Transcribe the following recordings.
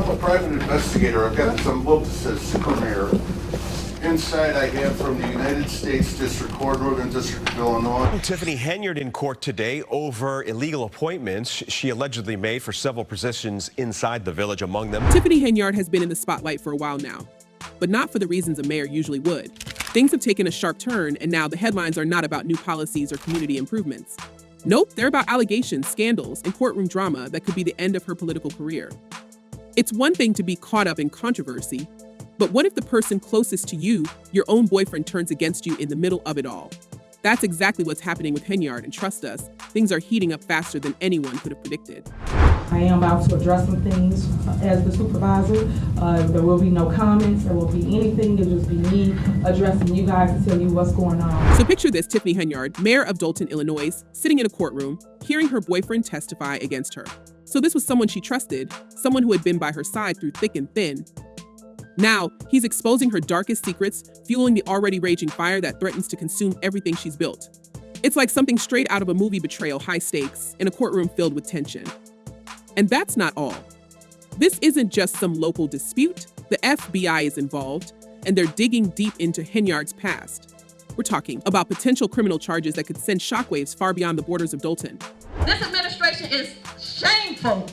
I'm a private investigator. I've got this envelope that says Super Mayor. Inside I have from the United States District Court, Northern District of Illinois. Tiffany Henyard in court today over illegal appointments she allegedly made for several positions inside the village, among them. Tiffany Henyard has been in the spotlight for a while now, but not for the reasons a mayor usually would. Things have taken a sharp turn, and now the headlines are not about new policies or community improvements. Nope, they're about allegations, scandals, and courtroom drama that could be the end of her political career. It's one thing to be caught up in controversy, but what if the person closest to you, your own boyfriend, turns against you in the middle of it all? That's exactly what's happening with Henyard, and trust us, things are heating up faster than anyone could have predicted. I am about to address some things as the supervisor. There will be no comments, there won't be anything, it'll just be me addressing you guys to tell you what's going on. So picture this: Tiffany Henyard, mayor of Dolton, Illinois, sitting in a courtroom, hearing her boyfriend testify against her. So this was someone she trusted, someone who had been by her side through thick and thin. Now, he's exposing her darkest secrets, fueling the already raging fire that threatens to consume everything she's built. It's like something straight out of a movie betrayal, high stakes, in a courtroom filled with tension. And that's not all. This isn't just some local dispute. The FBI is involved, and they're digging deep into Henyard's past. We're talking about potential criminal charges that could send shockwaves far beyond the borders of Dolton. This administration is shameful.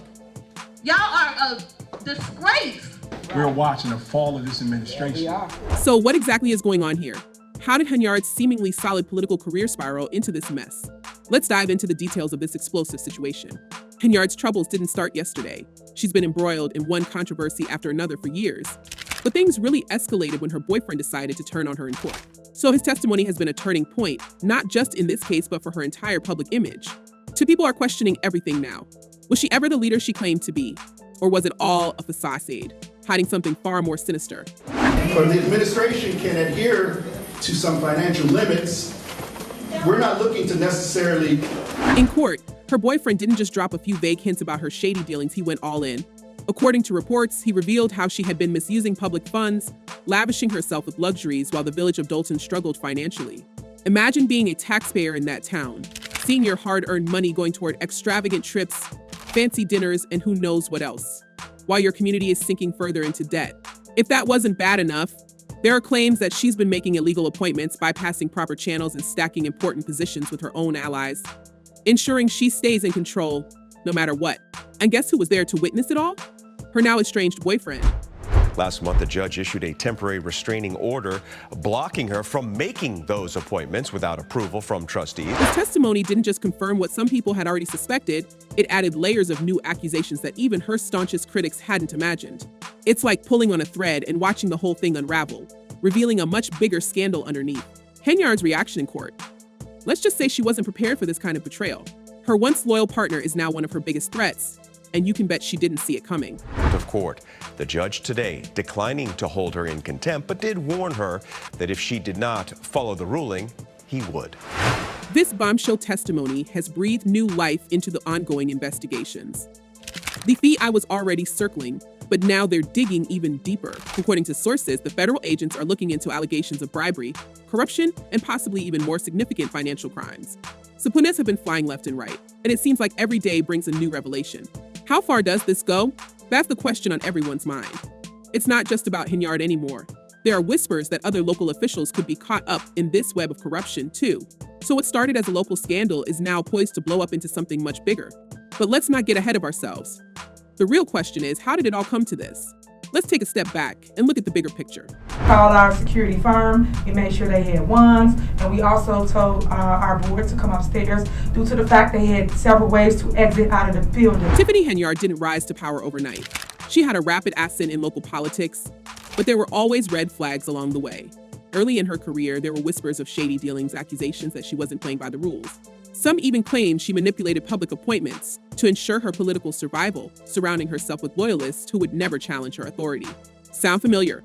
Y'all are a disgrace. We're watching the fall of this administration. So what exactly is going on here? How did Henyard's seemingly solid political career spiral into this mess? Let's dive into the details of this explosive situation. Henyard's troubles didn't start yesterday. She's been embroiled in one controversy after another for years. But things really escalated when her boyfriend decided to turn on her in court. So his testimony has been a turning point, not just in this case, but for her entire public image. Two people are questioning everything now. Was she ever the leader she claimed to be? Or was it all a facade, hiding something far more sinister? But the administration can adhere to some financial limits. We're not looking to necessarily... In court, her boyfriend didn't just drop a few vague hints about her shady dealings, he went all in. According to reports, he revealed how she had been misusing public funds, lavishing herself with luxuries while the village of Dolton struggled financially. Imagine being a taxpayer in that town, seeing your hard-earned money going toward extravagant trips, fancy dinners, and who knows what else, while your community is sinking further into debt. If that wasn't bad enough, there are claims that she's been making illegal appointments, bypassing proper channels, and stacking important positions with her own allies, ensuring she stays in control no matter what. And guess who was there to witness it all? Her now estranged boyfriend. Last month, the judge issued a temporary restraining order blocking her from making those appointments without approval from trustees. His testimony didn't just confirm what some people had already suspected, it added layers of new accusations that even her staunchest critics hadn't imagined. It's like pulling on a thread and watching the whole thing unravel, revealing a much bigger scandal underneath. Henyard's reaction in court. Let's just say she wasn't prepared for this kind of betrayal. Her once loyal partner is now one of her biggest threats, and you can bet she didn't see it coming. Of court, the judge today declining to hold her in contempt, but did warn her that if she did not follow the ruling, he would. This bombshell testimony has breathed new life into the ongoing investigations. The fee I was already circling, but now they're digging even deeper. According to sources, the federal agents are looking into allegations of bribery, corruption, and possibly even more significant financial crimes. Subpoenas have been flying left and right, and it seems like every day brings a new revelation. How far does this go? That's the question on everyone's mind. It's not just about Henyard anymore. There are whispers that other local officials could be caught up in this web of corruption too. So what started as a local scandal is now poised to blow up into something much bigger. But let's not get ahead of ourselves. The real question is, how did it all come to this? Let's take a step back and look at the bigger picture. Called our security firm, we made sure they had wands, and we also told our board to come upstairs due to the fact they had several ways to exit out of the building. Tiffany Henyard didn't rise to power overnight. She had a rapid ascent in local politics, but there were always red flags along the way. Early in her career, there were whispers of shady dealings, accusations that she wasn't playing by the rules. Some even claimed she manipulated public appointments to ensure her political survival, surrounding herself with loyalists who would never challenge her authority. Sound familiar?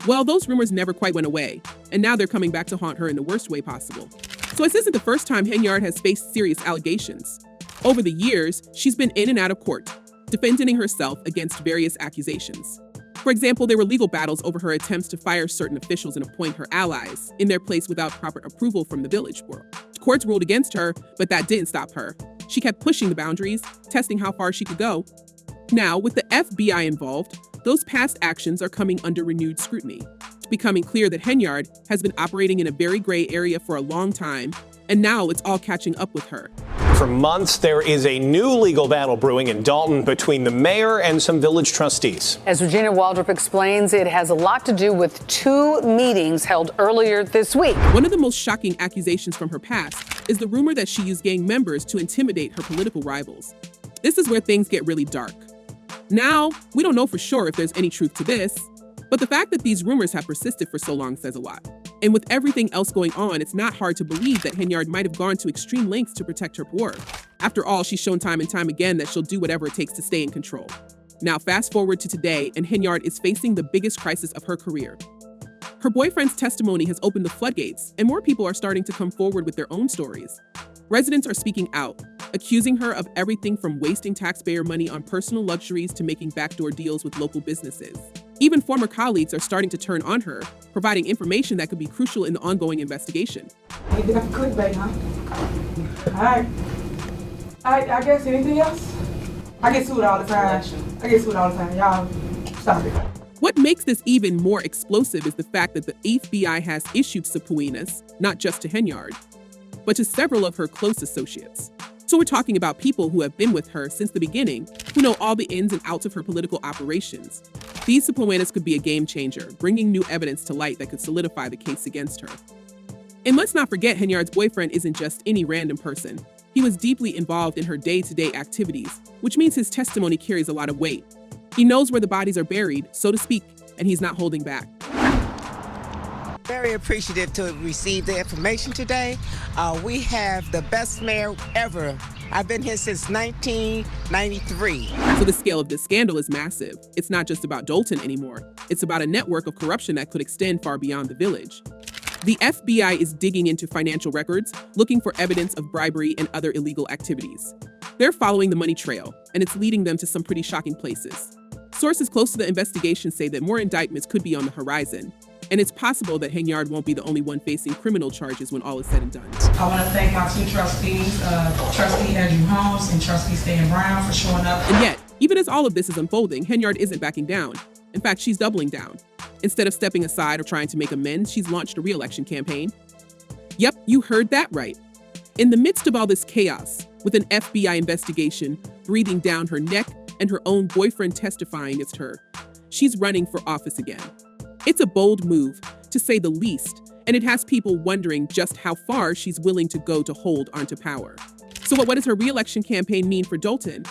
Well, those rumors never quite went away, and now they're coming back to haunt her in the worst way possible. So this isn't the first time Henyard has faced serious allegations. Over the years, she's been in and out of court, defending herself against various accusations. For example, there were legal battles over her attempts to fire certain officials and appoint her allies in their place without proper approval from the village board. Courts ruled against her, but that didn't stop her. She kept pushing the boundaries, testing how far she could go. Now, with the FBI involved, those past actions are coming under renewed scrutiny. It's becoming clear that Henyard has been operating in a very gray area for a long time, and now it's all catching up with her. For months, there is a new legal battle brewing in Dolton between the mayor and some village trustees. As Regina Waldrop explains, it has a lot to do with 2 meetings held earlier this week. One of the most shocking accusations from her past is the rumor that she used gang members to intimidate her political rivals. This is where things get really dark. Now, we don't know for sure if there's any truth to this, but the fact that these rumors have persisted for so long says a lot. And with everything else going on, it's not hard to believe that Henyard might have gone to extreme lengths to protect her poor. After all, she's shown time and time again that she'll do whatever it takes to stay in control. Now, fast forward to today, and Henyard is facing the biggest crisis of her career. Her boyfriend's testimony has opened the floodgates, and more people are starting to come forward with their own stories. Residents are speaking out, accusing her of everything from wasting taxpayer money on personal luxuries to making backdoor deals with local businesses. Even former colleagues are starting to turn on her, providing information that could be crucial in the ongoing investigation. You did a good, babe, huh? All right. I guess anything else? I get sued all the time. Y'all, stop it. What makes this even more explosive is the fact that the FBI has issued subpoenas, not just to Henyard, but to several of her close associates. So we're talking about people who have been with her since the beginning, who know all the ins and outs of her political operations. These subpoenas could be a game changer, bringing new evidence to light that could solidify the case against her. And let's not forget, Henyard's boyfriend isn't just any random person. He was deeply involved in her day-to-day activities, which means his testimony carries a lot of weight. He knows where the bodies are buried, so to speak, and he's not holding back. Very appreciative to receive the information today. We have the best mayor ever. I've been here since 1993. So the scale of this scandal is massive. It's not just about Dolton anymore. It's about a network of corruption that could extend far beyond the village. The FBI is digging into financial records, looking for evidence of bribery and other illegal activities. They're following the money trail, and it's leading them to some pretty shocking places. Sources close to the investigation say that more indictments could be on the horizon, and it's possible that Henyard won't be the only one facing criminal charges when all is said and done. I want to thank my 2 trustees, Trustee Andrew Holmes and Trustee Stan Brown, for showing up. And yet, even as all of this is unfolding, Henyard isn't backing down. In fact, she's doubling down. Instead of stepping aside or trying to make amends, she's launched a re-election campaign. Yep, you heard that right. In the midst of all this chaos, with an FBI investigation breathing down her neck and her own boyfriend testifying against her, she's running for office again. It's a bold move, to say the least, and it has people wondering just how far she's willing to go to hold onto power. So what does her re-election campaign mean for Dolton?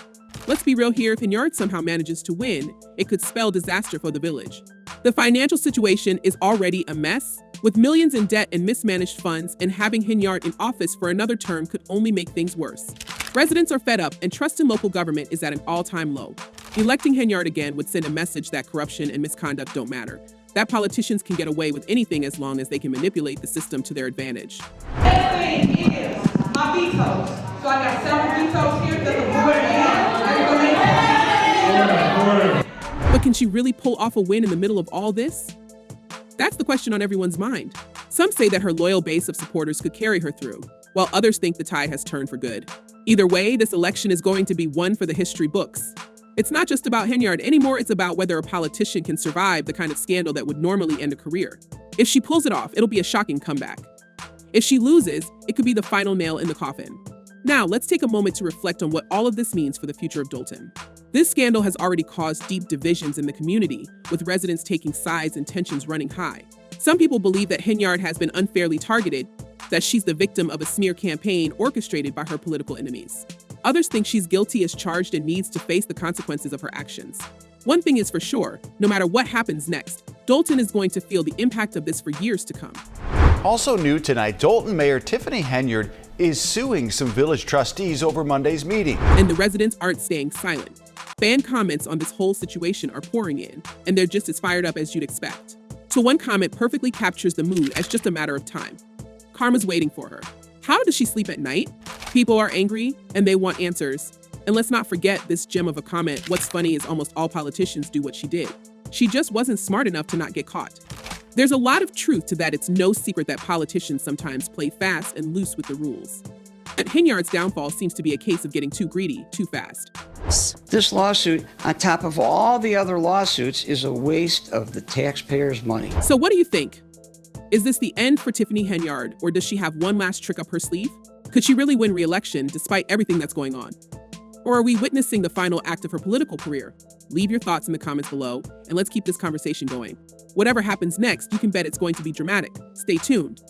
Let's be real here, if Henyard somehow manages to win, it could spell disaster for the village. The financial situation is already a mess, with millions in debt and mismanaged funds, and having Henyard in office for another term could only make things worse. Residents are fed up, and trust in local government is at an all-time low. Electing Henyard again would send a message that corruption and misconduct don't matter, that politicians can get away with anything as long as they can manipulate the system to their advantage. Next thing is my vetoes. So I got several vetoes here that the board has. But can she really pull off a win in the middle of all this? That's the question on everyone's mind. Some say that her loyal base of supporters could carry her through, while others think the tide has turned for good. Either way, this election is going to be one for the history books. It's not just about Henyard anymore, it's about whether a politician can survive the kind of scandal that would normally end a career. If she pulls it off, it'll be a shocking comeback. If she loses, it could be the final nail in the coffin. Now, let's take a moment to reflect on what all of this means for the future of Dolton. This scandal has already caused deep divisions in the community, with residents taking sides and tensions running high. Some people believe that Henyard has been unfairly targeted, that she's the victim of a smear campaign orchestrated by her political enemies. Others think she's guilty as charged and needs to face the consequences of her actions. One thing is for sure, no matter what happens next, Dolton is going to feel the impact of this for years to come. Also new tonight, Dolton Mayor Tiffany Henyard is suing some village trustees over Monday's meeting. And the residents aren't staying silent. Fan comments on this whole situation are pouring in, and they're just as fired up as you'd expect. So one comment perfectly captures the mood as just a matter of time. Karma's waiting for her. How does she sleep at night? People are angry, and they want answers. And let's not forget this gem of a comment. What's funny is almost all politicians do what she did. She just wasn't smart enough to not get caught. There's a lot of truth to that. It's no secret that politicians sometimes play fast and loose with the rules. Henyard's downfall seems to be a case of getting too greedy too fast. This lawsuit, on top of all the other lawsuits, is a waste of the taxpayers' money. So what do you think? Is this the end for Tiffany Henyard, or does she have one last trick up her sleeve? Could she really win re-election despite everything that's going on? Or are we witnessing the final act of her political career? Leave your thoughts in the comments below, and let's keep this conversation going. Whatever happens next, you can bet it's going to be dramatic. Stay tuned.